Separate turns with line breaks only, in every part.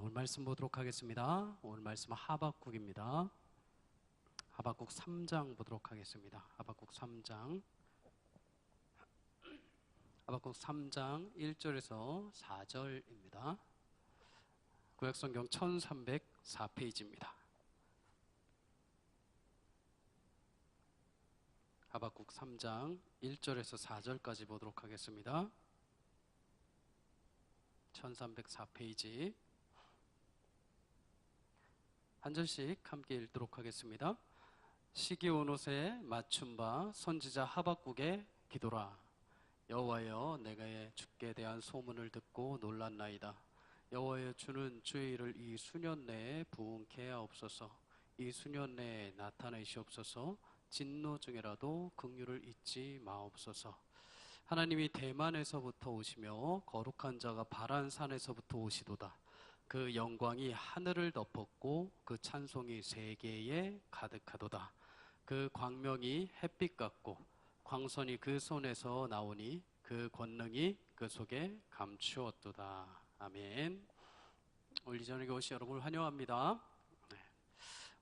오늘 말씀 보도록 하겠습니다. 오늘 말씀은 하박국입니다. 하박국 3장 보도록 하겠습니다. 하박국 3장 1절에서 4절입니다. 구약성경 1304페이지입니다. 하박국 3장 1절에서 4절까지 보도록 하겠습니다. 1304페이지 한 절씩 함께 읽도록 하겠습니다. 시기온옷에 맞춘 바 선지자 하박국의 기도라. 여호와여, 내가 주께 대한 소문을 듣고 놀랐나이다. 여호와여, 주는 주의 일을 이 수년 내에 부응케 하옵소서. 이 수년 내에 나타내시옵소서. 진노 중에라도 긍휼을 잊지 마옵소서. 하나님이 대만에서부터 오시며 거룩한 자가 바란 산에서부터 오시도다. 그 영광이 하늘을 덮었고 그 찬송이 세계에 가득하도다. 그 광명이 햇빛 같고 광선이 그 손에서 나오니 그 권능이 그 속에 감추었도다. 아멘. 오늘 이 저녁에 오신 여러분을 환영합니다.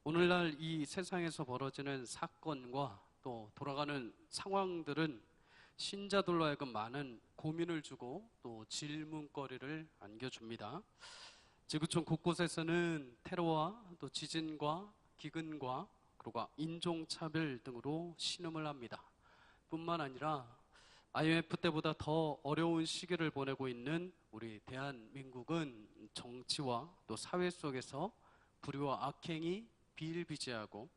오늘날 이 세상에서 벌어지는 사건과 또 돌아가는 상황들은 신자들로 하여금 많은 고민을 주고 또 질문거리를 안겨줍니다. 지구촌 곳곳에서는 테러와 또 지진과 기근과 그리고 인종차별 등으로 신음을 합니다. 뿐만 아니라 IMF 때보다 더 어려운 시기를 보내고 있는 우리 대한민국은 정치와 또 사회 속에서 불의와 악행이 비일비재하고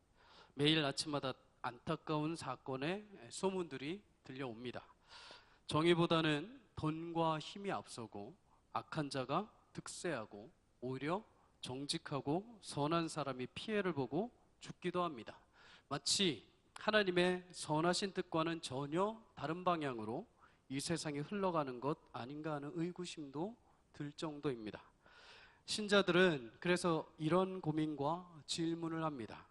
매일 아침마다 안타까운 사건의 소문들이 들려옵니다. 정의보다는 돈과 힘이 앞서고 악한 자가 득세하고 오히려 정직하고 선한 사람이 피해를 보고 죽기도 합니다. 마치 하나님의 선하신 뜻과는 전혀 다른 방향으로 이 세상이 흘러가는 것 아닌가 하는 의구심도 들 정도입니다. 신자들은 그래서 이런 고민과 질문을 합니다.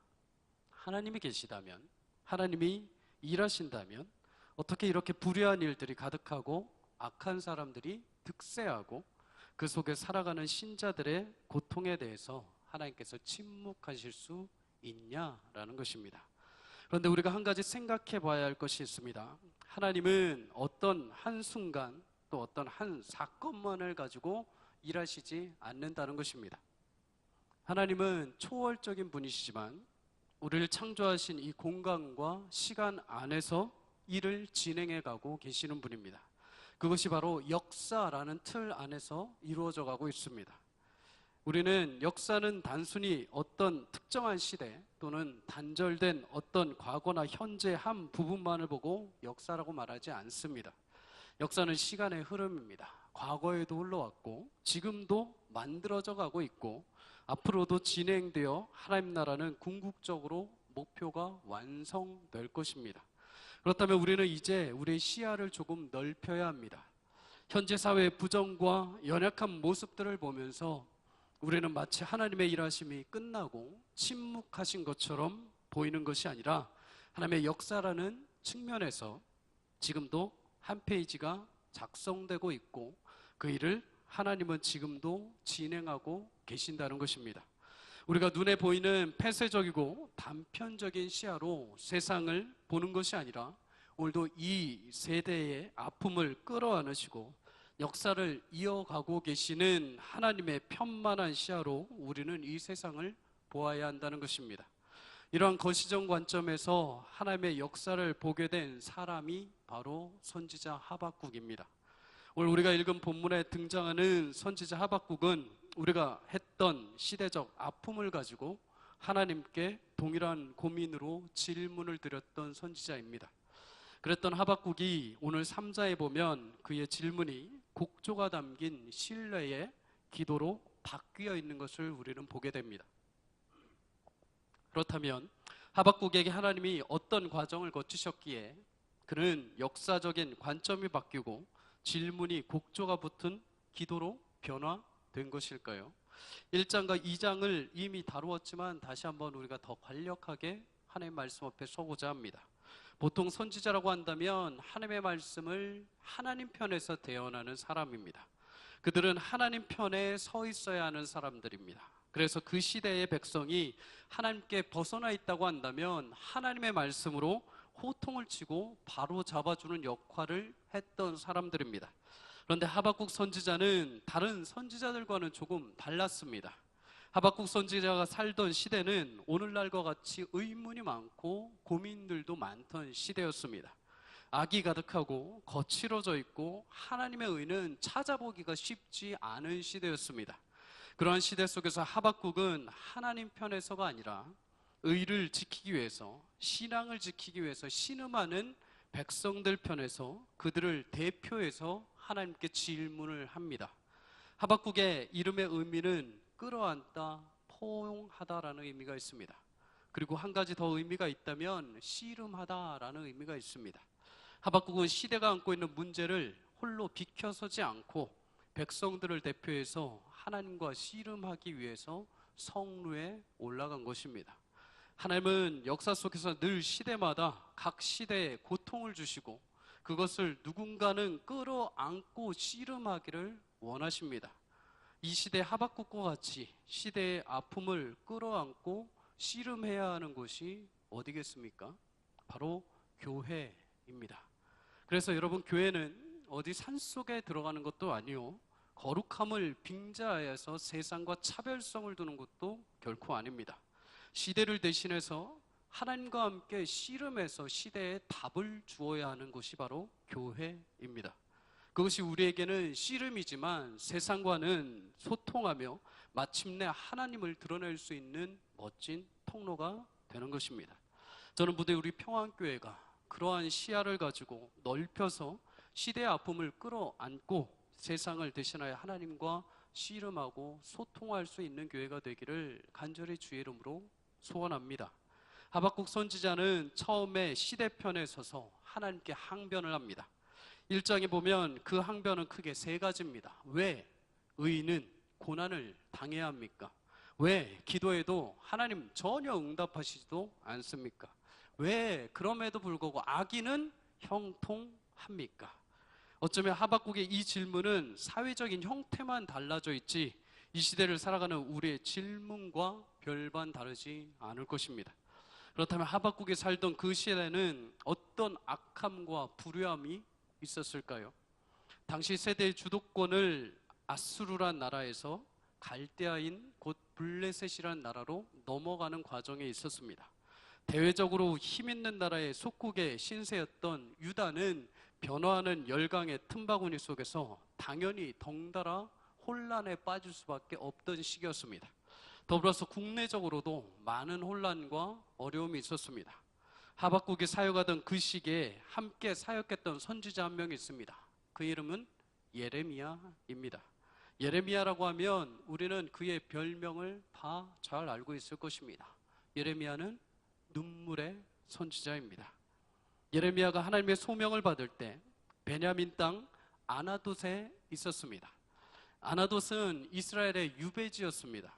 하나님이 계시다면, 하나님이 일하신다면 어떻게 이렇게 불의한 일들이 가득하고 악한 사람들이 득세하고 그 속에 살아가는 신자들의 고통에 대해서 하나님께서 침묵하실 수 있냐라는 것입니다. 그런데 우리가 한 가지 생각해 봐야 할 것이 있습니다. 하나님은 어떤 한순간 또 어떤 한 사건만을 가지고 일하시지 않는다는 것입니다. 하나님은 초월적인 분이시지만 우리를 창조하신 이 공간과 시간 안에서 일을 진행해 가고 계시는 분입니다. 그것이 바로 역사라는 틀 안에서 이루어져 가고 있습니다. 우리는 역사는 단순히 어떤 특정한 시대 또는 단절된 어떤 과거나 현재 한 부분만을 보고 역사라고 말하지 않습니다. 역사는 시간의 흐름입니다. 과거에도 흘러왔고 지금도 만들어져 가고 있고 앞으로도 진행되어 하나님 나라는 궁극적으로 목표가 완성될 것입니다. 그렇다면 우리는 이제 우리의 시야를 조금 넓혀야 합니다. 현재 사회의 부정과 연약한 모습들을 보면서 우리는 마치 하나님의 일하심이 끝나고 침묵하신 것처럼 보이는 것이 아니라 하나님의 역사라는 측면에서 지금도 한 페이지가 작성되고 있고 그 일을 하나님은 지금도 진행하고 계신다는 것입니다. 우리가 눈에 보이는 폐쇄적이고 단편적인 시야로 세상을 보는 것이 아니라 오늘도 이 세대의 아픔을 끌어안으시고 역사를 이어가고 계시는 하나님의 편만한 시야로 우리는 이 세상을 보아야 한다는 것입니다. 이러한 거시적 관점에서 하나님의 역사를 보게 된 사람이 바로 선지자 하박국입니다. 오늘 우리가 읽은 본문에 등장하는 선지자 하박국은 우리가 했던 시대적 아픔을 가지고 하나님께 동일한 고민으로 질문을 드렸던 선지자입니다. 그랬던 하박국이 오늘 3장에 보면 그의 질문이 곡조가 담긴 신뢰의 기도로 바뀌어 있는 것을 우리는 보게 됩니다. 그렇다면 하박국에게 하나님이 어떤 과정을 거치셨기에 그는 역사적인 관점이 바뀌고 질문이 곡조가 붙은 기도로 변화된 것일까요? 1장과 2장을 이미 다루었지만 다시 한번 우리가 더 간략하게 하나님의 말씀 앞에 서고자 합니다. 보통 선지자라고 한다면 하나님의 말씀을 하나님 편에서 대언하는 사람입니다. 그들은 하나님 편에 서 있어야 하는 사람들입니다. 그래서 그 시대의 백성이 하나님께 벗어나 있다고 한다면 하나님의 말씀으로 호통을 치고 바로 잡아주는 역할을 했던 사람들입니다. 그런데 하박국 선지자는 다른 선지자들과는 조금 달랐습니다. 하박국 선지자가 살던 시대는 오늘날과 같이 의문이 많고 고민들도 많던 시대였습니다. 악이 가득하고 거칠어져 있고 하나님의 의는 찾아보기가 쉽지 않은 시대였습니다. 그러한 시대 속에서 하박국은 하나님 편에서가 아니라 의를 지키기 위해서, 신앙을 지키기 위해서 신음하는 백성들 편에서 그들을 대표해서 하나님께 질문을 합니다. 하박국의 이름의 의미는 끌어안다, 포용하다라는 의미가 있습니다. 그리고 한 가지 더 의미가 있다면 씨름하다라는 의미가 있습니다. 하박국은 시대가 안고 있는 문제를 홀로 비켜서지 않고 백성들을 대표해서 하나님과 씨름하기 위해서 성루에 올라간 것입니다. 하나님은 역사 속에서 늘 시대마다 각 시대에 고통을 주시고 그것을 누군가는 끌어안고 씨름하기를 원하십니다. 이 시대 하박국과 같이 시대의 아픔을 끌어안고 씨름해야 하는 곳이 어디겠습니까? 바로 교회입니다. 그래서 여러분, 교회는 어디 산속에 들어가는 것도 아니요, 거룩함을 빙자하여서 세상과 차별성을 두는 것도 결코 아닙니다. 시대를 대신해서 하나님과 함께 씨름해서 시대에 답을 주어야 하는 곳이 바로 교회입니다. 그것이 우리에게는 씨름이지만 세상과는 소통하며 마침내 하나님을 드러낼 수 있는 멋진 통로가 되는 것입니다. 저는 부디 우리 평안교회가 그러한 시야를 가지고 넓혀서 시대의 아픔을 끌어안고 세상을 대신하여 하나님과 씨름하고 소통할 수 있는 교회가 되기를 간절히 주의 이름으로 소원합니다. 하박국 선지자는 처음에 시대편에 서서 하나님께 항변을 합니다. 1장에 보면 그 항변은 크게 세 가지입니다. 왜 의인은 고난을 당해야 합니까? 왜 기도해도 하나님 전혀 응답하시지도 않습니까? 왜 그럼에도 불구하고 악인은 형통합니까? 어쩌면 하박국의 이 질문은 사회적인 형태만 달라져 있지 이 시대를 살아가는 우리의 질문과 별반 다르지 않을 것입니다. 그렇다면 하박국이 살던 그 시대는 어떤 악함과 불효함이 있었을까요? 당시 세대의 주도권을 아수르란 나라에서 갈대아인 곧 블레셋이란 나라로 넘어가는 과정에 있었습니다. 대외적으로 힘있는 나라의 속국의 신세였던 유다는 변화하는 열강의 틈바구니 속에서 당연히 덩달아 혼란에 빠질 수밖에 없던 시기였습니다. 더불어서 국내적으로도 많은 혼란과 어려움이 있었습니다. 하박국이 사역하던 그 시기에 함께 사역했던 선지자 한 명이 있습니다. 그 이름은 예레미야입니다. 예레미야라고 하면 우리는 그의 별명을 다 잘 알고 있을 것입니다. 예레미야는 눈물의 선지자입니다. 예레미야가 하나님의 소명을 받을 때 베냐민 땅 아나돗에 있었습니다. 아나돗은 이스라엘의 유배지였습니다.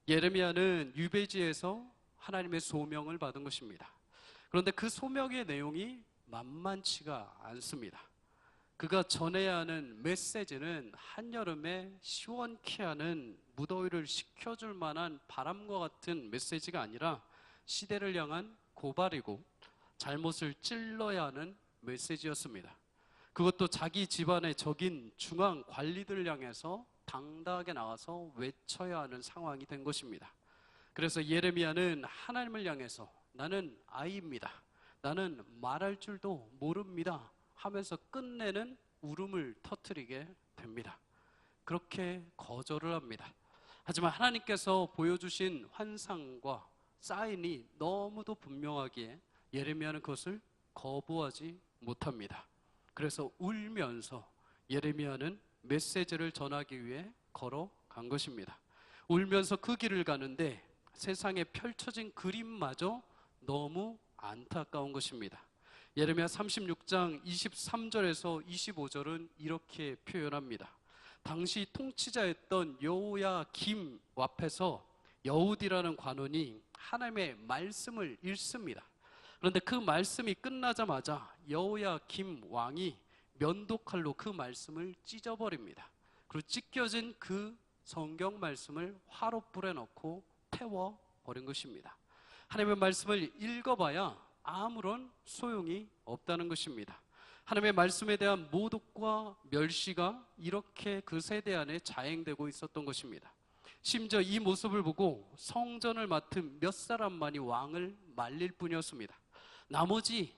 예레미야는 유배지에서 하나님의 소명을 받은 것입니다. 그런데 그 소명의 내용이 만만치가 않습니다. 그가 전해야 하는 메시지는 한여름에 시원케 하는 무더위를 식혀줄 만한 바람과 같은 메시지가 아니라 시대를 향한 고발이고 잘못을 찔러야 하는 메시지였습니다. 그것도 자기 집안의 적인 중앙 관리들을 향해서 당당하게 나가서 외쳐야 하는 상황이 된 것입니다. 그래서 예레미야는 하나님을 향해서 나는 아이입니다, 나는 말할 줄도 모릅니다 하면서 끝내는 울음을 터뜨리게 됩니다. 그렇게 거절을 합니다. 하지만 하나님께서 보여주신 환상과 사인이 너무도 분명하기에 예레미야는 그것을 거부하지 못합니다. 그래서 울면서 예레미야는 메시지를 전하기 위해 걸어간 것입니다. 울면서 그 길을 가는데 세상에 펼쳐진 그림마저 너무 안타까운 것입니다. 예레미야 36장 23절에서 25절은 이렇게 표현합니다. 당시 통치자였던 여호야김 앞에서 여우디라는 관원이 하나님의 말씀을 읽습니다. 그런데 그 말씀이 끝나자마자 여호야김 왕이 면도칼로 그 말씀을 찢어버립니다. 그리고 찢겨진 그 성경 말씀을 화롯불에 넣고 태워버린 것입니다. 하나님의 말씀을 읽어봐야 아무런 소용이 없다는 것입니다. 하나님의 말씀에 대한 모독과 멸시가 이렇게 그 세대 안에 자행되고 있었던 것입니다. 심지어 이 모습을 보고 성전을 맡은 몇 사람만이 왕을 말릴 뿐이었습니다. 나머지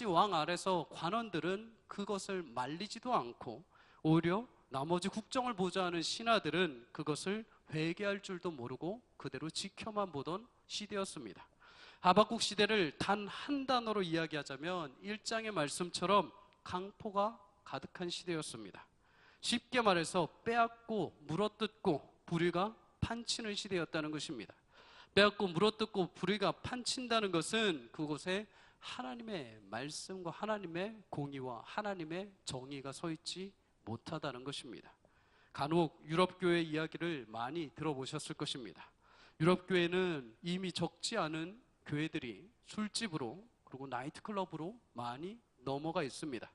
왕 아래서 관원들은 그것을 말리지도 않고 오히려 나머지 국정을 보좌하는 신하들은 그것을 회개할 줄도 모르고 그대로 지켜만 보던 시대였습니다. 하박국 시대를 단 한 단어로 이야기하자면 1장의 말씀처럼 강포가 가득한 시대였습니다. 쉽게 말해서 빼앗고 물어뜯고 불의가 판치는 시대였다는 것입니다. 빼앗고 물어뜯고 불의가 판친다는 것은 그곳에 하나님의 말씀과 하나님의 공의와 하나님의 정의가 서 있지 못하다는 것입니다. 간혹 유럽교회 이야기를 많이 들어보셨을 것입니다. 유럽교회는 이미 적지 않은 교회들이 술집으로 그리고 나이트클럽으로 많이 넘어가 있습니다.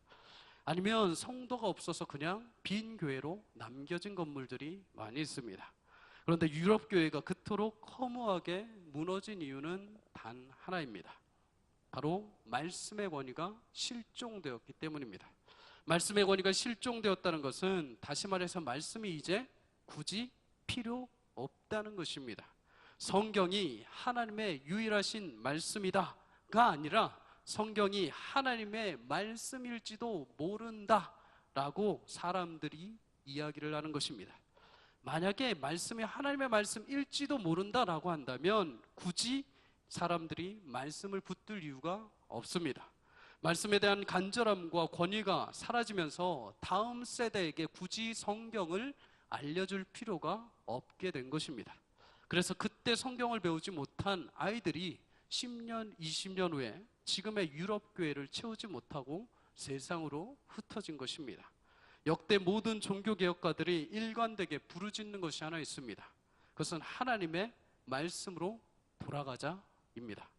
아니면 성도가 없어서 그냥 빈 교회로 남겨진 건물들이 많이 있습니다. 그런데 유럽교회가 그토록 허무하게 무너진 이유는 단 하나입니다. 바로 말씀의 권위가 실종되었기 때문입니다. 말씀의 권위가 실종되었다는 것은 다시 말해서 말씀이 이제 굳이 필요 없다는 것입니다. 성경이 하나님의 유일하신 말씀이다가 아니라 성경이 하나님의 말씀일지도 모른다라고 사람들이 이야기를 하는 것입니다. 만약에 말씀이 하나님의 말씀일지도 모른다라고 한다면 굳이 사람들이 말씀을 붙들 이유가 없습니다. 말씀에 대한 간절함과 권위가 사라지면서 다음 세대에게 굳이 성경을 알려줄 필요가 없게 된 것입니다. 그래서 그때 성경을 배우지 못한 아이들이 10년, 20년 후에 지금의 유럽 교회를 채우지 못하고 세상으로 흩어진 것입니다. 역대 모든 종교개혁가들이 일관되게 부르짖는 것이 하나 있습니다. 그것은 하나님의 말씀으로 돌아가자입니다.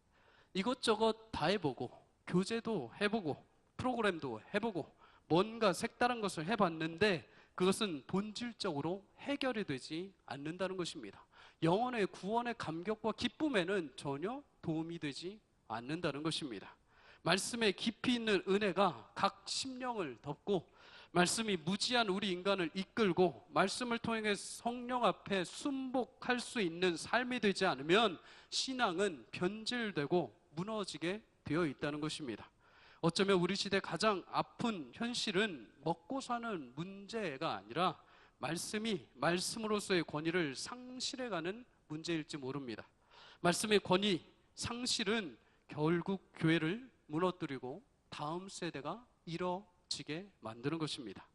이것저것 다 해보고 교재도 해보고 프로그램도 해보고 뭔가 색다른 것을 해봤는데 그것은 본질적으로 해결이 되지 않는다는 것입니다. 영혼의 구원의 감격과 기쁨에는 전혀 도움이 되지 않는다는 것입니다. 말씀에 깊이 있는 은혜가 각 심령을 덮고 말씀이 무지한 우리 인간을 이끌고 말씀을 통해 성령 앞에 순복할 수 있는 삶이 되지 않으면 신앙은 변질되고 무너지게 되어 있다는 것입니다. 어쩌면 우리 시대 가장 아픈 현실은 먹고 사는 문제가 아니라 말씀이 말씀으로서의 권위를 상실해가는 문제일지 모릅니다. 말씀의 권위 상실은 결국 교회를 무너뜨리고 다음 세대가 잃어지게 만드는 것입니다.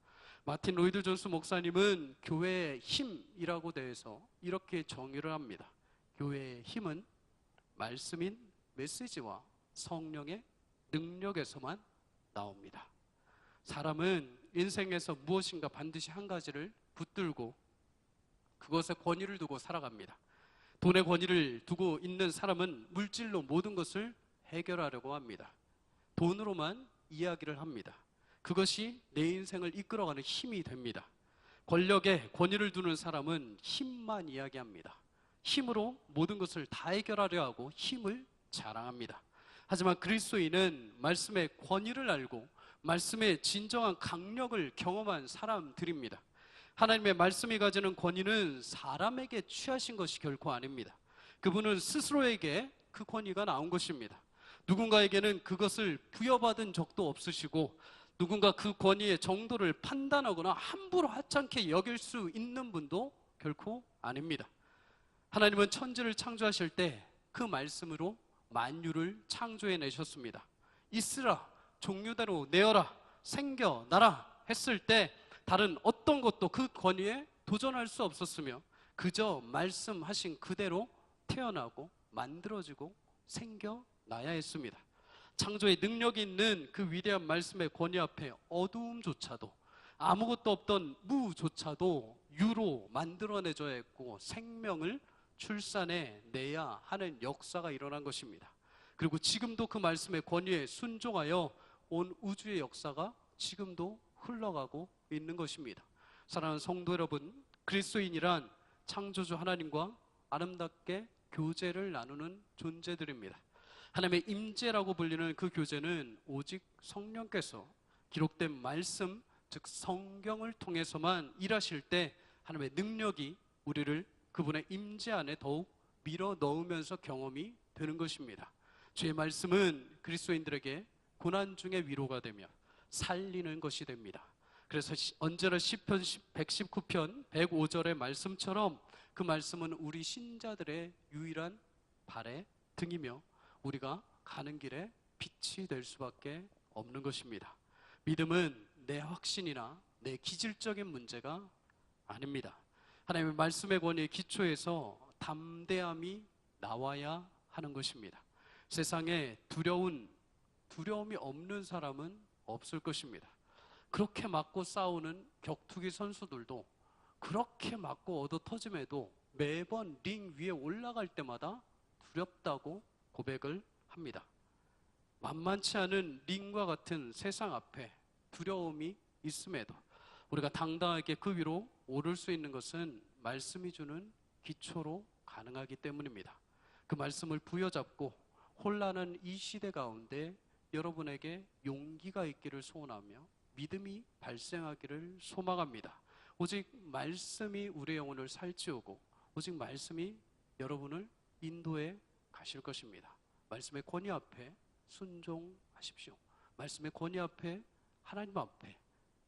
마틴 로이드 존스 목사님은 교회의 힘이라고 대해서 이렇게 정의를 합니다. 교회의 힘은 말씀인 메시지와 성령의 능력에서만 나옵니다. 사람은 인생에서 무엇인가 반드시 한 가지를 붙들고 그것에 권위를 두고 살아갑니다. 돈의 권위를 두고 있는 사람은 물질로 모든 것을 해결하려고 합니다. 돈으로만 이야기를 합니다. 그것이 내 인생을 이끌어가는 힘이 됩니다. 권력에 권위를 두는 사람은 힘만 이야기합니다. 힘으로 모든 것을 다 해결하려 하고 힘을 자랑합니다. 하지만 그리스도인은 말씀의 권위를 알고 말씀의 진정한 강력을 경험한 사람들입니다. 하나님의 말씀이 가지는 권위는 사람에게 취하신 것이 결코 아닙니다. 그분은 스스로에게 그 권위가 나온 것입니다. 누군가에게는 그것을 부여받은 적도 없으시고 누군가 그 권위의 정도를 판단하거나 함부로 하찮게 여길 수 있는 분도 결코 아닙니다. 하나님은 천지를 창조하실 때 그 말씀으로 만유를 창조해내셨습니다. 있으라, 종류대로 내어라, 생겨나라 했을 때 다른 어떤 것도 그 권위에 도전할 수 없었으며 그저 말씀하신 그대로 태어나고 만들어지고 생겨나야 했습니다. 창조의 능력이 있는 그 위대한 말씀의 권위 앞에 어두움조차도 아무것도 없던 무조차도 유로 만들어내줘야 했고 생명을 출산해내야 하는 역사가 일어난 것입니다. 그리고 지금도 그 말씀의 권위에 순종하여 온 우주의 역사가 지금도 흘러가고 있는 것입니다. 사랑하는 성도 여러분, 그리스도인이란 창조주 하나님과 아름답게 교제를 나누는 존재들입니다. 하나님의 임재라고 불리는 그 교제는 오직 성령께서 기록된 말씀, 즉 성경을 통해서만 일하실 때 하나님의 능력이 우리를 그분의 임재 안에 더욱 밀어 넣으면서 경험이 되는 것입니다. 주의 말씀은 그리스도인들에게 고난 중에 위로가 되며 살리는 것이 됩니다. 그래서 언제나 시편 119편 105절의 말씀처럼 그 말씀은 우리 신자들의 유일한 발의 등이며 우리가 가는 길에 빛이 될 수밖에 없는 것입니다. 믿음은 내 확신이나 내 기질적인 문제가 아닙니다. 하나님의 말씀의 권위의 기초에서 담대함이 나와야 하는 것입니다. 세상에 두려움이 없는 사람은 없을 것입니다. 그렇게 맞고 싸우는 격투기 선수들도 그렇게 맞고 얻어 터짐에도 매번 링 위에 올라갈 때마다 두렵다고 고백을 합니다. 만만치 않은 링과 같은 세상 앞에 두려움이 있음에도 우리가 당당하게 그 위로 오를 수 있는 것은 말씀이 주는 기초로 가능하기 때문입니다. 그 말씀을 부여잡고 혼란한 이 시대 가운데 여러분에게 용기가 있기를 소원하며 믿음이 발생하기를 소망합니다. 오직 말씀이 우리의 영혼을 살찌우고 오직 말씀이 여러분을 인도해 가실 것입니다. 말씀의 권위 앞에 순종하십시오. 말씀의 권위 앞에 하나님 앞에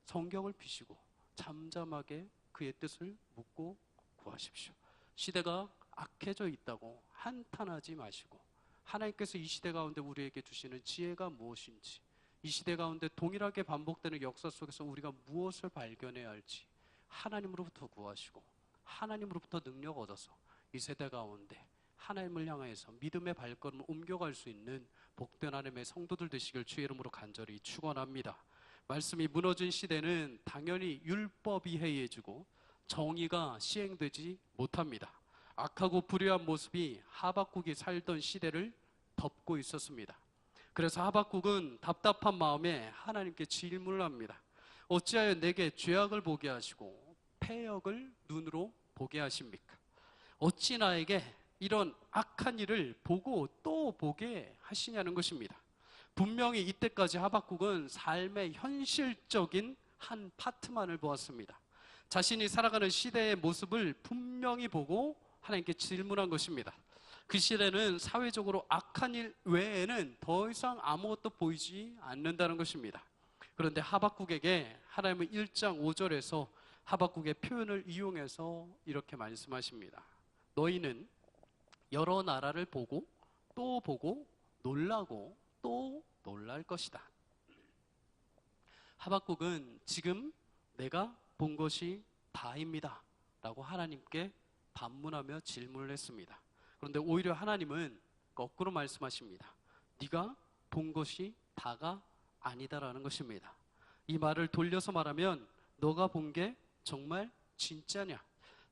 성경을 피시고 잠잠하게 그의 뜻을 묻고 구하십시오. 시대가 악해져 있다고 한탄하지 마시고 하나님께서 이 시대 가운데 우리에게 주시는 지혜가 무엇인지, 이 시대 가운데 동일하게 반복되는 역사 속에서 우리가 무엇을 발견해야 할지 하나님으로부터 구하시고 하나님으로부터 능력 얻어서 이 세대 가운데 하나님을 향해서 믿음의 발걸음을 옮겨갈 수 있는 복된 하나님의 성도들 되시길 주의 이름으로 간절히 축원합니다. 말씀이 무너진 시대는 당연히 율법이 해이해지고 정의가 시행되지 못합니다. 악하고 불의한 모습이 하박국이 살던 시대를 덮고 있었습니다. 그래서 하박국은 답답한 마음에 하나님께 질문을 합니다. 어찌하여 내게 죄악을 보게 하시고 패역을 눈으로 보게 하십니까? 어찌 나에게 이런 악한 일을 보고 또 보게 하시냐는 것입니다. 분명히 이때까지 하박국은 삶의 현실적인 한 파트만을 보았습니다. 자신이 살아가는 시대의 모습을 분명히 보고 하나님께 질문한 것입니다. 그 시대는 사회적으로 악한 일 외에는 더 이상 아무것도 보이지 않는다는 것입니다. 그런데 하박국에게 하나님은 1장 5절에서 하박국의 표현을 이용해서 이렇게 말씀하십니다. 너희는 여러 나라를 보고 또 보고 놀라고 또 놀랄 것이다. 하박국은 지금 내가 본 것이 다입니다 라고 하나님께 반문하며 질문을 했습니다. 그런데 오히려 하나님은 거꾸로 말씀하십니다. 네가 본 것이 다가 아니다라는 것입니다. 이 말을 돌려서 말하면 너가 본 게 정말 진짜냐?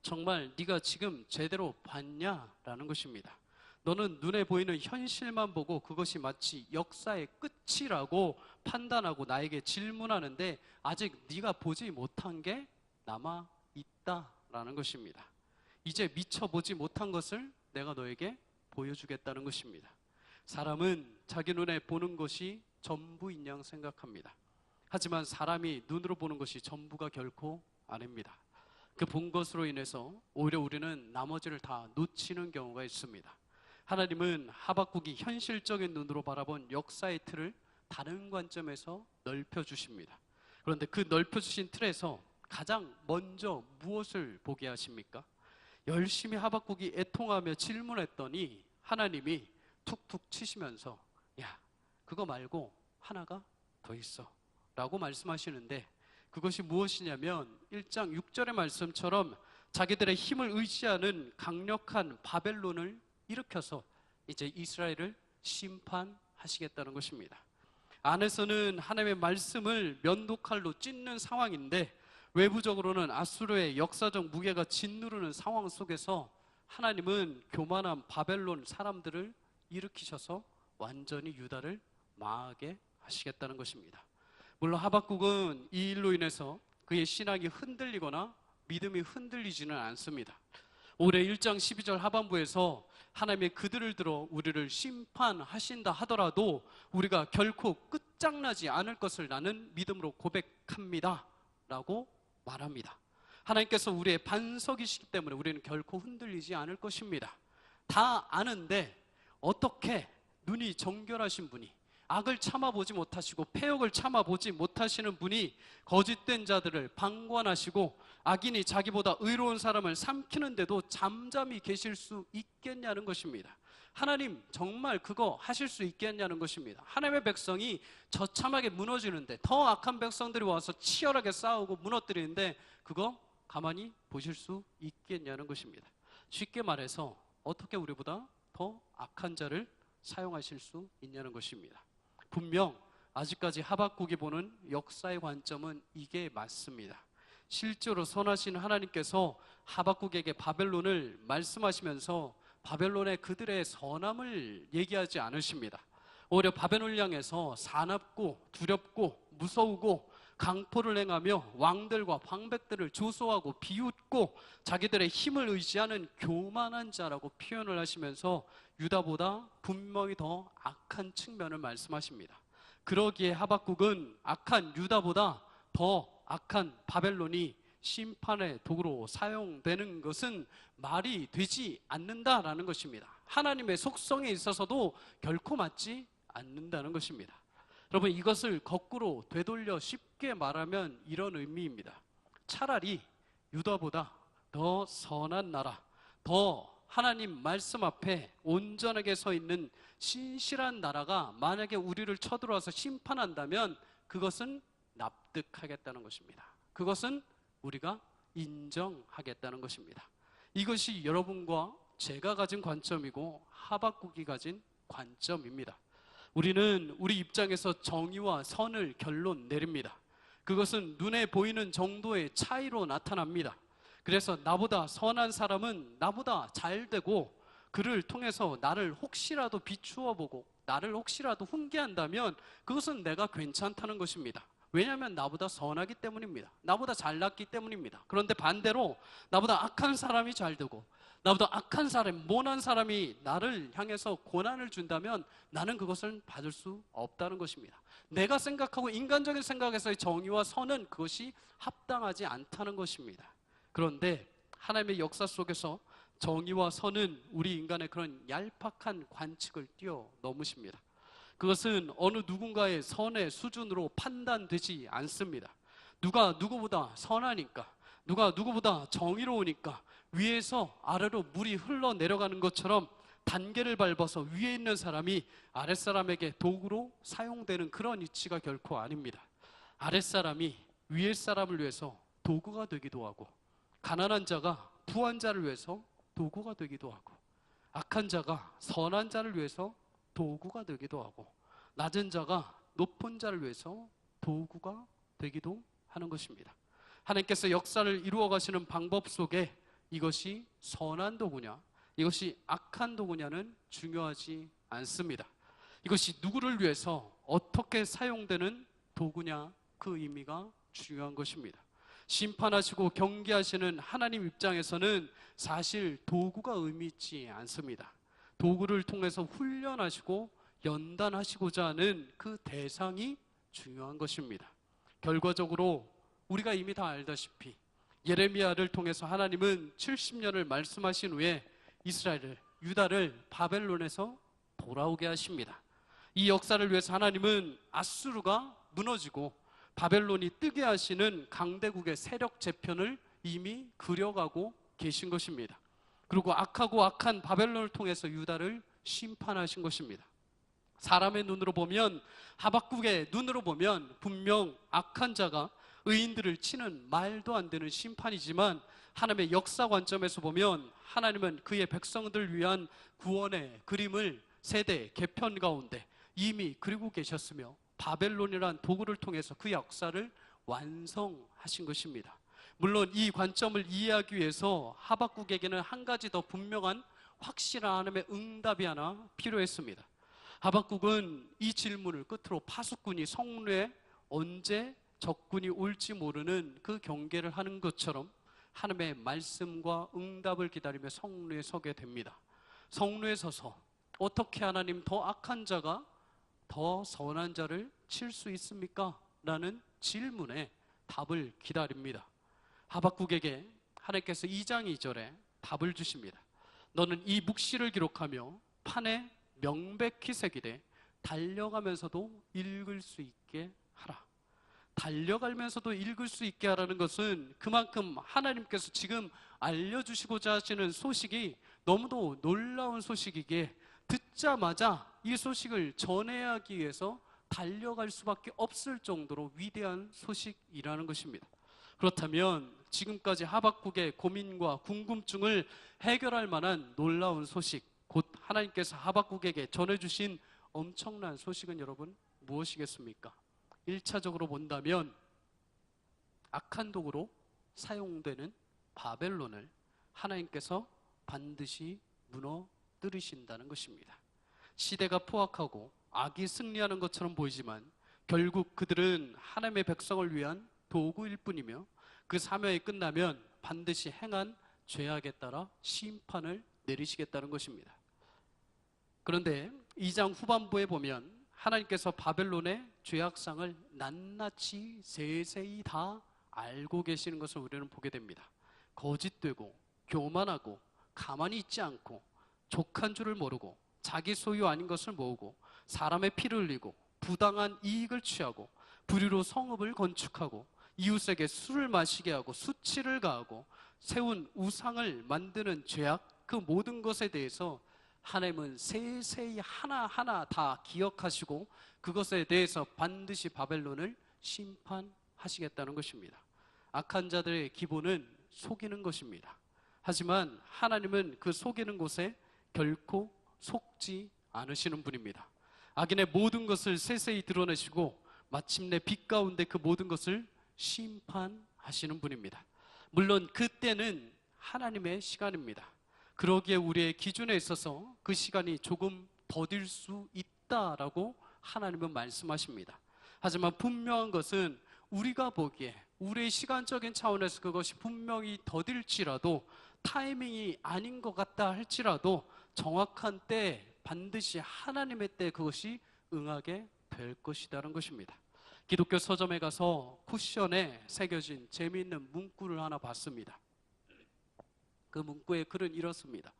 정말 네가 지금 제대로 봤냐라는 것입니다. 너는 눈에 보이는 현실만 보고 그것이 마치 역사의 끝이라고 판단하고 나에게 질문하는데 아직 네가 보지 못한 게 남아 있다라는 것입니다. 이제 미처 보지 못한 것을 내가 너에게 보여주겠다는 것입니다. 사람은 자기 눈에 보는 것이 전부인 양 생각합니다. 하지만 사람이 눈으로 보는 것이 전부가 결코 아닙니다. 그 본 것으로 인해서 오히려 우리는 나머지를 다 놓치는 경우가 있습니다. 하나님은 하박국이 현실적인 눈으로 바라본 역사의 틀을 다른 관점에서 넓혀주십니다. 그런데 그 넓혀주신 틀에서 가장 먼저 무엇을 보게 하십니까? 열심히 하박국이 애통하며 질문했더니 하나님이 툭툭 치시면서 야, 그거 말고 하나가 더 있어 라고 말씀하시는데 그것이 무엇이냐면 1장 6절의 말씀처럼 자기들의 힘을 의지하는 강력한 바벨론을 일으켜서 이제 이스라엘을 심판하시겠다는 것입니다. 안에서는 하나님의 말씀을 면도칼로 찢는 상황인데 외부적으로는 아수르의 역사적 무게가 짓누르는 상황 속에서 하나님은 교만한 바벨론 사람들을 일으키셔서 완전히 유다를 망하게 하시겠다는 것입니다. 물론 하박국은 이 일로 인해서 그의 신앙이 흔들리거나 믿음이 흔들리지는 않습니다. 올해 1장 12절 하반부에서 하나님의 그들을 들어 우리를 심판하신다 하더라도 우리가 결코 끝장나지 않을 것을 나는 믿음으로 고백합니다 라고 말합니다. 하나님께서 우리의 반석이시기 때문에 우리는 결코 흔들리지 않을 것입니다. 다 아는데 어떻게 눈이 정결하신 분이, 악을 참아보지 못하시고 패역을 참아보지 못하시는 분이 거짓된 자들을 방관하시고 악인이 자기보다 의로운 사람을 삼키는데도 잠잠히 계실 수 있겠냐는 것입니다. 하나님 정말 그거 하실 수 있겠냐는 것입니다. 하나님의 백성이 처참하게 무너지는데, 더 악한 백성들이 와서 치열하게 싸우고 무너뜨리는데 그거 가만히 보실 수 있겠냐는 것입니다. 쉽게 말해서 어떻게 우리보다 더 악한 자를 사용하실 수 있냐는 것입니다. 분명 아직까지 하박국이 보는 역사의 관점은 이게 맞습니다. 실제로 선하신 하나님께서 하박국에게 바벨론을 말씀하시면서 바벨론의 그들의 선함을 얘기하지 않으십니다. 오히려 바벨론을 향해서 사납고 두렵고 무서우고 강포를 행하며 왕들과 방백들을 조소하고 비웃고 자기들의 힘을 의지하는 교만한 자라고 표현을 하시면서 유다보다 분명히 더 악한 측면을 말씀하십니다. 그러기에 하박국은 악한 유다보다 더 악한 바벨론이 심판의 도구로 사용되는 것은 말이 되지 않는다라는 것입니다. 하나님의 속성에 있어서도 결코 맞지 않는다는 것입니다. 여러분, 이것을 거꾸로 되돌려 쉽게 말하면 이런 의미입니다. 차라리 유다보다 더 선한 나라, 더 하나님 말씀 앞에 온전하게 서 있는 신실한 나라가 만약에 우리를 쳐들어와서 심판한다면 그것은 납득하겠다는 것입니다. 그것은 우리가 인정하겠다는 것입니다. 이것이 여러분과 제가 가진 관점이고 하박국이 가진 관점입니다. 우리는 우리 입장에서 정의와 선을 결론 내립니다. 그것은 눈에 보이는 정도의 차이로 나타납니다. 그래서 나보다 선한 사람은 나보다 잘되고 그를 통해서 나를 혹시라도 비추어 보고 나를 혹시라도 훈계한다면 그것은 내가 괜찮다는 것입니다. 왜냐하면 나보다 선하기 때문입니다. 나보다 잘났기 때문입니다. 그런데 반대로 나보다 악한 사람이 잘되고 나보다 악한 사람, 모난 사람이 나를 향해서 고난을 준다면 나는 그것을 받을 수 없다는 것입니다. 내가 생각하고 인간적인 생각에서의 정의와 선은 그것이 합당하지 않다는 것입니다. 그런데 하나님의 역사 속에서 정의와 선은 우리 인간의 그런 얄팍한 관측을 뛰어넘으십니다. 그것은 어느 누군가의 선의 수준으로 판단되지 않습니다. 누가 누구보다 선하니까, 누가 누구보다 정의로우니까 위에서 아래로 물이 흘러내려가는 것처럼 단계를 밟아서 위에 있는 사람이 아랫사람에게 도구로 사용되는 그런 이치가 결코 아닙니다. 아랫사람이 위에 사람을 위해서 도구가 되기도 하고, 가난한 자가 부한 자를 위해서 도구가 되기도 하고, 악한 자가 선한 자를 위해서 도구가 되기도 하고, 낮은 자가 높은 자를 위해서 도구가 되기도 하는 것입니다. 하나님께서 역사를 이루어 가시는 방법 속에 이것이 선한 도구냐, 이것이 악한 도구냐는 중요하지 않습니다. 이것이 누구를 위해서 어떻게 사용되는 도구냐, 그 의미가 중요한 것입니다. 심판하시고 경계하시는 하나님 입장에서는 사실 도구가 의미 있지 않습니다. 도구를 통해서 훈련하시고 연단하시고자 하는 그 대상이 중요한 것입니다. 결과적으로 우리가 이미 다 알다시피 예레미야를 통해서 하나님은 70년을 말씀하신 후에 이스라엘을, 유다를 바벨론에서 돌아오게 하십니다. 이 역사를 위해서 하나님은 아수르가 무너지고 바벨론이 뜨게 하시는 강대국의 세력 재편을 이미 그려가고 계신 것입니다. 그리고 악하고 악한 바벨론을 통해서 유다를 심판하신 것입니다. 사람의 눈으로 보면, 하박국의 눈으로 보면 분명 악한 자가 의인들을 치는 말도 안 되는 심판이지만, 하나님의 역사 관점에서 보면 하나님은 그의 백성들을 위한 구원의 그림을 세대 개편 가운데 이미 그리고 계셨으며 바벨론이라는 도구를 통해서 그 역사를 완성하신 것입니다. 물론 이 관점을 이해하기 위해서 하박국에게는 한 가지 더 분명한 확실한 하나님의 응답이 하나 필요했습니다. 하박국은 이 질문을 끝으로 파수꾼이 성루에 언제 적군이 올지 모르는 그 경계를 하는 것처럼 하나님의 말씀과 응답을 기다리며 성루에 서게 됩니다. 성루에 서서 어떻게 하나님 더 악한 자가 더 선한 자를 칠 수 있습니까? 라는 질문에 답을 기다립니다. 하박국에게 하나님께서 2장 2절에 답을 주십니다. 너는 이 묵시를 기록하며 판에 명백히 새기되 달려가면서도 읽을 수 있게 하라. 달려가면서도 읽을 수 있게 하라는 것은 그만큼 하나님께서 지금 알려주시고자 하시는 소식이 너무도 놀라운 소식이기에 듣자마자 이 소식을 전해야 하기 위해서 달려갈 수밖에 없을 정도로 위대한 소식이라는 것입니다. 그렇다면 지금까지 하박국의 고민과 궁금증을 해결할 만한 놀라운 소식, 곧 하나님께서 하박국에게 전해주신 엄청난 소식은 여러분 무엇이겠습니까? 1차적으로 본다면 악한 도구로 사용되는 바벨론을 하나님께서 반드시 무너뜨리신다는 것입니다. 시대가 포악하고 악이 승리하는 것처럼 보이지만 결국 그들은 하나님의 백성을 위한 도구일 뿐이며 그 사명이 끝나면 반드시 행한 죄악에 따라 심판을 내리시겠다는 것입니다. 그런데 2장 후반부에 보면 하나님께서 바벨론의 죄악상을 낱낱이 세세히 다 알고 계시는 것을 우리는 보게 됩니다. 거짓되고 교만하고 가만히 있지 않고 족한 줄을 모르고 자기 소유 아닌 것을 모으고 사람의 피를 흘리고 부당한 이익을 취하고 불의로 성읍을 건축하고 이웃에게 술을 마시게 하고 수치를 가하고 세운 우상을 만드는 죄악, 그 모든 것에 대해서 하나님은 세세히 하나하나 다 기억하시고 그것에 대해서 반드시 바벨론을 심판하시겠다는 것입니다. 악한 자들의 기본은 속이는 것입니다. 하지만 하나님은 그 속이는 곳에 결코 속지 않으시는 분입니다. 악인의 모든 것을 세세히 드러내시고 마침내 빛 가운데 그 모든 것을 심판하시는 분입니다. 물론 그때는 하나님의 시간입니다. 그러기에 우리의 기준에 있어서 그 시간이 조금 더딜 수 있다라고 하나님은 말씀하십니다. 하지만 분명한 것은 우리가 보기에 우리의 시간적인 차원에서 그것이 분명히 더딜지라도 타이밍이 아닌 것 같다 할지라도 정확한 때에 반드시 하나님의 때에 그것이 응하게 될 것이라는 것입니다. 기독교 서점에 가서 쿠션에 새겨진 재미있는 문구를 하나 봤습니다. 그 문구의 글은 이렇습니다.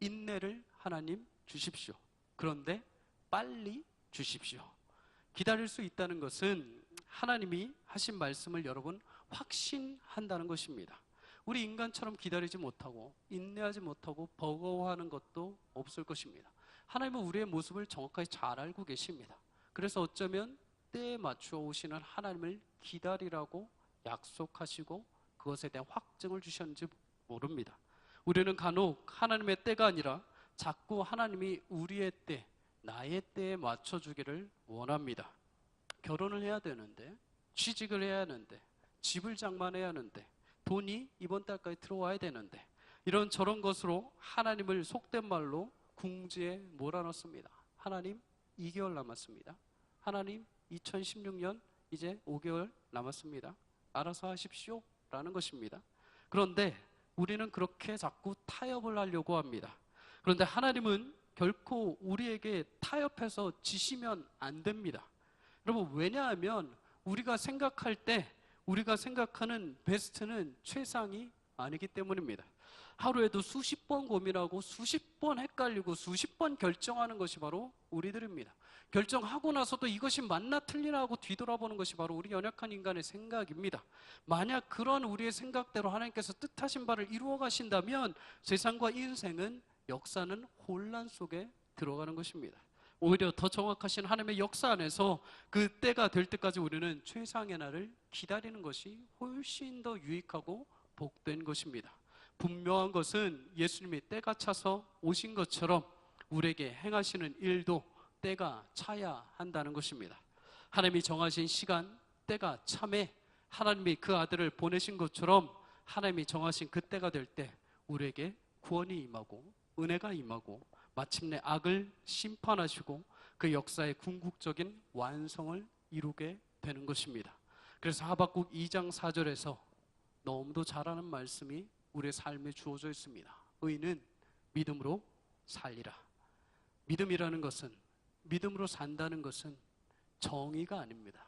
인내를 하나님 주십시오. 그런데 빨리 주십시오. 기다릴 수 있다는 것은 하나님이 하신 말씀을 여러분 확신한다는 것입니다. 우리 인간처럼 기다리지 못하고 인내하지 못하고 버거워하는 것도 없을 것입니다. 하나님은 우리의 모습을 정확하게 잘 알고 계십니다. 그래서 어쩌면 때에 맞추어 오시는 하나님을 기다리라고 약속하시고 그것에 대한 확증을 주셨는지 모릅니다. 우리는 간혹 하나님의 때가 아니라 자꾸 하나님이 우리의 때, 나의 때에 맞춰주기를 원합니다. 결혼을 해야 되는데, 취직을 해야 하는데, 집을 장만해야 하는데, 돈이 이번 달까지 들어와야 되는데, 이런 저런 것으로 하나님을 속된 말로 궁지에 몰아넣습니다. 하나님 2개월 남았습니다. 하나님 2016년 이제 5개월 남았습니다. 알아서 하십시오 라는 것입니다. 그런데 우리는 그렇게 자꾸 타협을 하려고 합니다. 그런데 하나님은 결코 우리에게 타협해서 지시면 안 됩니다. 여러분, 왜냐하면 우리가 생각할 때 우리가 생각하는 베스트는 최상이 아니기 때문입니다. 하루에도 수십 번 고민하고 수십 번 헷갈리고 수십 번 결정하는 것이 바로 우리들입니다. 결정하고 나서도 이것이 맞나 틀리나 하고 뒤돌아보는 것이 바로 우리 연약한 인간의 생각입니다. 만약 그런 우리의 생각대로 하나님께서 뜻하신 바를 이루어 가신다면 세상과 인생은, 역사는 혼란 속에 들어가는 것입니다. 오히려 더 정확하신 하나님의 역사 안에서 그 때가 될 때까지 우리는 최상의 날을 기다리는 것이 훨씬 더 유익하고 복된 것입니다. 분명한 것은 예수님이 때가 차서 오신 것처럼 우리에게 행하시는 일도 때가 차야 한다는 것입니다. 하나님이 정하신 시간, 때가 참에 하나님이 그 아들을 보내신 것처럼 하나님이 정하신 그 때가 될 때 우리에게 구원이 임하고 은혜가 임하고 마침내 악을 심판하시고 그 역사의 궁극적인 완성을 이루게 되는 것입니다. 그래서 하박국 2장 4절에서 너무도 잘하는 말씀이 우리의 삶에 주어져 있습니다. 의인은 믿음으로 살리라. 믿음이라는 것은, 믿음으로 산다는 것은 정의가 아닙니다.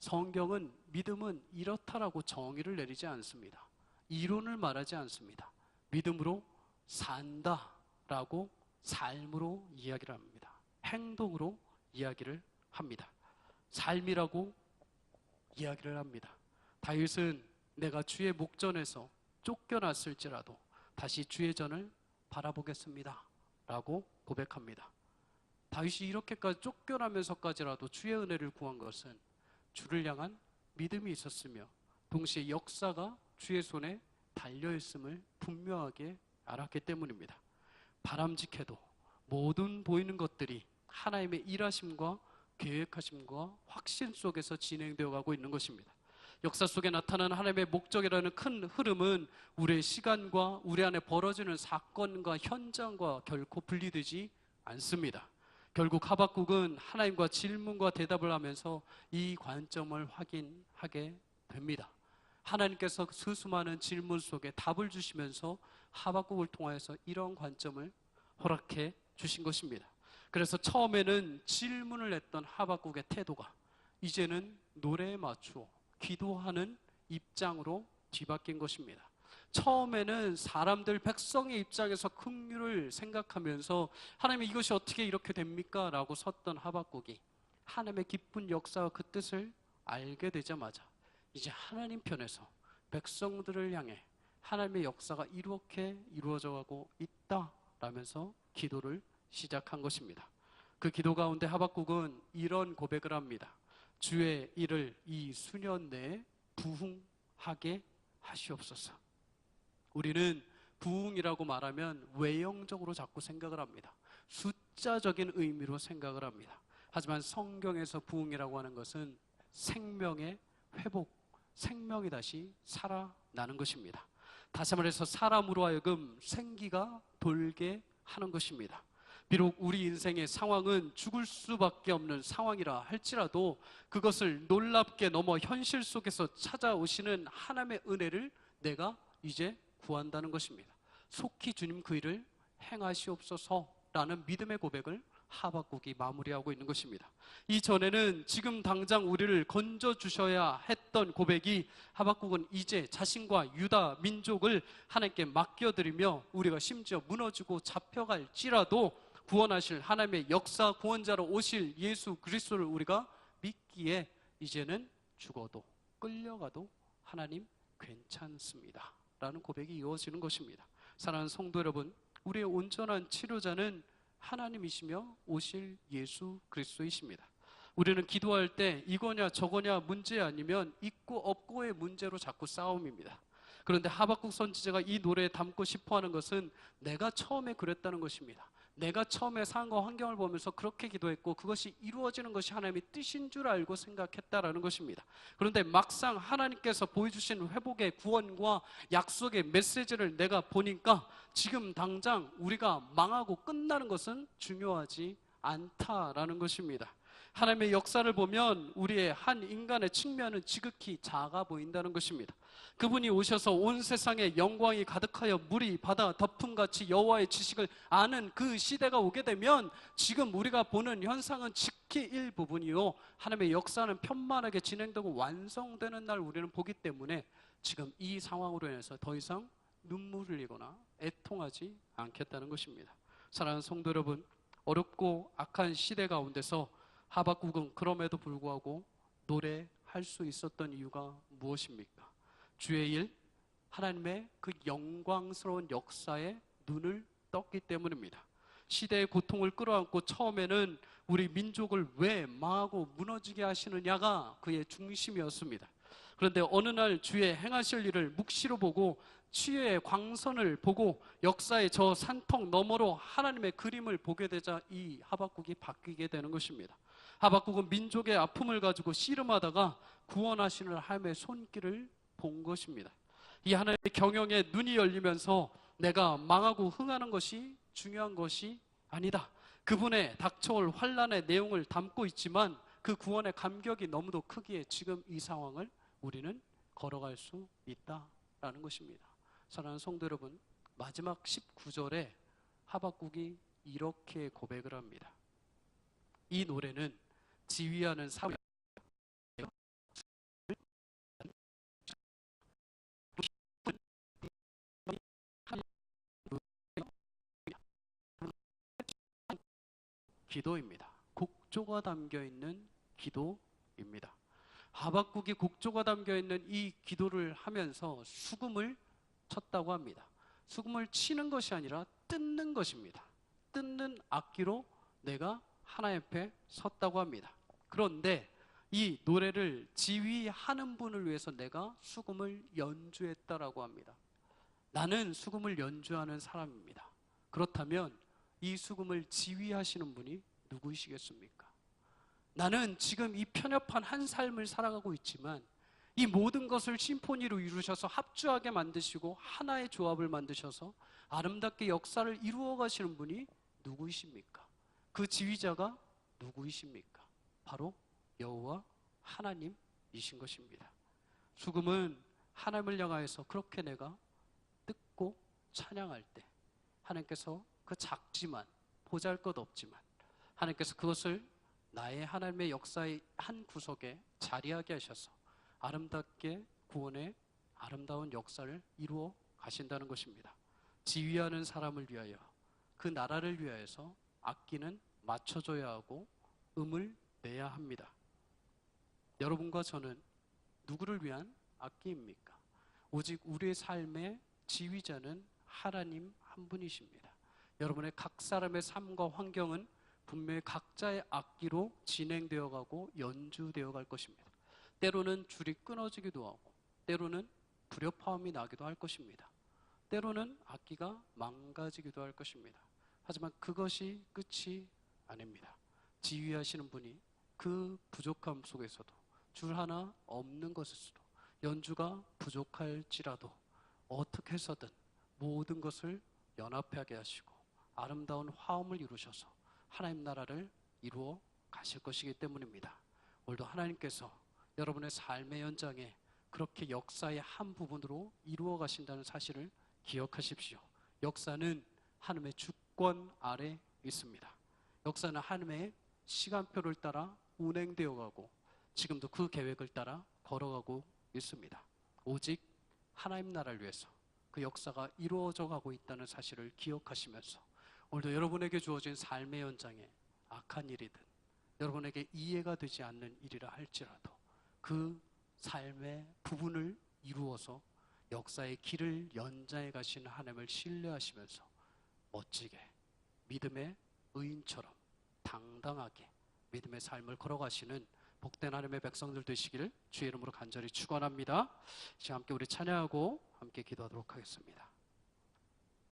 성경은 믿음은 이렇다라고 정의를 내리지 않습니다. 이론을 말하지 않습니다. 믿음으로 산다라고 삶으로 이야기를 합니다. 행동으로 이야기를 합니다. 삶이라고 이야기를 합니다. 다윗은 내가 주의 목전에서 쫓겨났을지라도 다시 주의 전을 바라보겠습니다 라고 고백합니다. 다윗이 이렇게까지 쫓겨나면서까지라도 주의 은혜를 구한 것은 주를 향한 믿음이 있었으며 동시에 역사가 주의 손에 달려있음을 분명하게 알았기 때문입니다. 바람직해도 모든 보이는 것들이 하나님의 일하심과 계획하심과 확신 속에서 진행되어 가고 있는 것입니다. 역사 속에 나타나는 하나님의 목적이라는 큰 흐름은 우리의 시간과 우리 안에 벌어지는 사건과 현장과 결코 분리되지 않습니다. 결국 하박국은 하나님과 질문과 대답을 하면서 이 관점을 확인하게 됩니다. 하나님께서 그 수많은 질문 속에 답을 주시면서 하박국을 통하여서 이런 관점을 허락해 주신 것입니다. 그래서 처음에는 질문을 했던 하박국의 태도가 이제는 노래에 맞추어 기도하는 입장으로 뒤바뀐 것입니다. 처음에는 사람들 백성의 입장에서 긍휼을 생각하면서 하나님 이것이 어떻게 이렇게 됩니까? 라고 섰던 하박국이 하나님의 기쁜 역사와 그 뜻을 알게 되자마자 이제 하나님 편에서 백성들을 향해 하나님의 역사가 이렇게 이루어져 가고 있다라면서 기도를 시작한 것입니다. 그 기도 가운데 하박국은 이런 고백을 합니다. 주의 일을 이 수년 내에 부흥하게 하시옵소서. 우리는 부흥이라고 말하면 외형적으로 자꾸 생각을 합니다. 숫자적인 의미로 생각을 합니다. 하지만 성경에서 부흥이라고 하는 것은 생명의 회복, 생명이 다시 살아나는 것입니다. 다시 말해서 사람으로 하여금 생기가 돌게 하는 것입니다. 비록 우리 인생의 상황은 죽을 수밖에 없는 상황이라 할지라도 그것을 놀랍게 넘어 현실 속에서 찾아오시는 하나님의 은혜를 내가 이제 구한다는 것입니다. 속히 주님 그 일을 행하시옵소서라는 믿음의 고백을 하박국이 마무리하고 있는 것입니다. 이전에는 지금 당장 우리를 건져주셔야 했던 고백이 하박국은 이제 자신과 유다 민족을 하나님께 맡겨드리며 우리가 심지어 무너지고 잡혀갈지라도 구원하실 하나님의 역사 구원자로 오실 예수 그리스도를 우리가 믿기에 이제는 죽어도 끌려가도 하나님 괜찮습니다 라는 고백이 이루어지는 것입니다. 사랑하는 성도 여러분, 우리의 온전한 치료자는 하나님이시며 오실 예수 그리스도이십니다. 우리는 기도할 때 이거냐 저거냐 문제 아니면 있고 없고의 문제로 자꾸 싸움입니다. 그런데 하박국 선지자가 이 노래에 담고 싶어하는 것은 내가 처음에 그랬다는 것입니다. 내가 처음에 상황과 환경을 보면서 그렇게 기도했고 그것이 이루어지는 것이 하나님의 뜻인 줄 알고 생각했다라는 것입니다. 그런데 막상 하나님께서 보여주신 회복의 구원과 약속의 메시지를 내가 보니까 지금 당장 우리가 망하고 끝나는 것은 중요하지 않다라는 것입니다. 하나님의 역사를 보면 우리의 한 인간의 측면은 지극히 작아 보인다는 것입니다. 그분이 오셔서 온 세상에 영광이 가득하여 물이 바다 덮음같이 여호와의 지식을 아는 그 시대가 오게 되면 지금 우리가 보는 현상은 지극히 일부분이요 하나님의 역사는 편만하게 진행되고 완성되는 날 우리는 보기 때문에 지금 이 상황으로 인해서 더 이상 눈물을 흘리거나 애통하지 않겠다는 것입니다. 사랑하는 성도 여러분, 어렵고 악한 시대 가운데서 하박국은 그럼에도 불구하고 노래할 수 있었던 이유가 무엇입니까? 주의 일, 하나님의 그 영광스러운 역사에 눈을 떴기 때문입니다. 시대의 고통을 끌어안고 처음에는 우리 민족을 왜 망하고 무너지게 하시느냐가 그의 중심이었습니다. 그런데 어느 날 주의 행하실 일을 묵시로 보고 치유의 광선을 보고 역사의 저 산턱 너머로 하나님의 그림을 보게 되자 이 하박국이 바뀌게 되는 것입니다. 하박국은 민족의 아픔을 가지고 씨름하다가 구원하시는 하나님의 손길을 본 것입니다. 이 하나님의 경영에 눈이 열리면서 내가 망하고 흥하는 것이 중요한 것이 아니다. 그분의 닥쳐올 환난의 내용을 담고 있지만 그 구원의 감격이 너무도 크기에 지금 이 상황을 우리는 걸어갈 수 있다라는 것입니다. 사랑하는 성도 여러분, 마지막 19절에 하박국이 이렇게 고백을 합니다. 이 노래는 지휘하는 사람 기도입니다. 곡조가 담겨 있는 기도입니다. 하박국이 곡조가 담겨 있는 이 기도를 하면서 수금을 쳤다고 합니다. 수금을 치는 것이 아니라 뜯는 것입니다. 뜯는 악기로 내가 하나님 앞에 섰다고 합니다. 그런데 이 노래를 지휘하는 분을 위해서 내가 수금을 연주했다라고 합니다. 나는 수금을 연주하는 사람입니다. 그렇다면 이 수금을 지휘하시는 분이 누구이시겠습니까? 나는 지금 이 편협한 한 삶을 살아가고 있지만 이 모든 것을 심포니로 이루셔서 합주하게 만드시고 하나의 조합을 만드셔서 아름답게 역사를 이루어 가시는 분이 누구이십니까? 그 지휘자가 누구이십니까? 바로 여호와 하나님이신 것입니다. 수금은 하나님을 향하여서 그렇게 내가 뜯고 찬양할 때 하나님께서 그 작지만 보잘것없지만 하나님께서 그것을 나의 하나님의 역사의 한 구석에 자리하게 하셔서 아름답게 구원의 아름다운 역사를 이루어 가신다는 것입니다. 지휘하는 사람을 위하여 그 나라를 위하여서 악기는 맞춰줘야 하고 음을 내야 합니다. 여러분과 저는 누구를 위한 악기입니까? 오직 우리의 삶의 지휘자는 하나님 한 분이십니다. 여러분의 각 사람의 삶과 환경은 분명히 각자의 악기로 진행되어 가고 연주되어 갈 것입니다. 때로는 줄이 끊어지기도 하고 때로는 불협화음이 나기도 할 것입니다. 때로는 악기가 망가지기도 할 것입니다. 하지만 그것이 끝이 아닙니다. 지휘하시는 분이 그 부족함 속에서도 줄 하나 없는 것에서도 연주가 부족할지라도 어떻게 해서든 모든 것을 연합하게 하시고 아름다운 화음을 이루셔서 하나님 나라를 이루어 가실 것이기 때문입니다. 오늘도 하나님께서 여러분의 삶의 현장에 그렇게 역사의 한 부분으로 이루어 가신다는 사실을 기억하십시오. 역사는 하나님의 주권 아래 있습니다. 역사는 하나님의 시간표를 따라 운행되어 가고 지금도 그 계획을 따라 걸어가고 있습니다. 오직 하나님 나라를 위해서 그 역사가 이루어져 가고 있다는 사실을 기억하시면서 오늘도 여러분에게 주어진 삶의 현장에 악한 일이든 여러분에게 이해가 되지 않는 일이라 할지라도 그 삶의 부분을 이루어서 역사의 길을 연장해 가시는 하나님을 신뢰하시면서 멋지게 믿음의 의인처럼 당당하게 믿음의 삶을 걸어가시는 복된 하나님의 백성들 되시기를 주의 이름으로 간절히 축원합니다. 이제 함께 우리 찬양하고 함께 기도하도록 하겠습니다.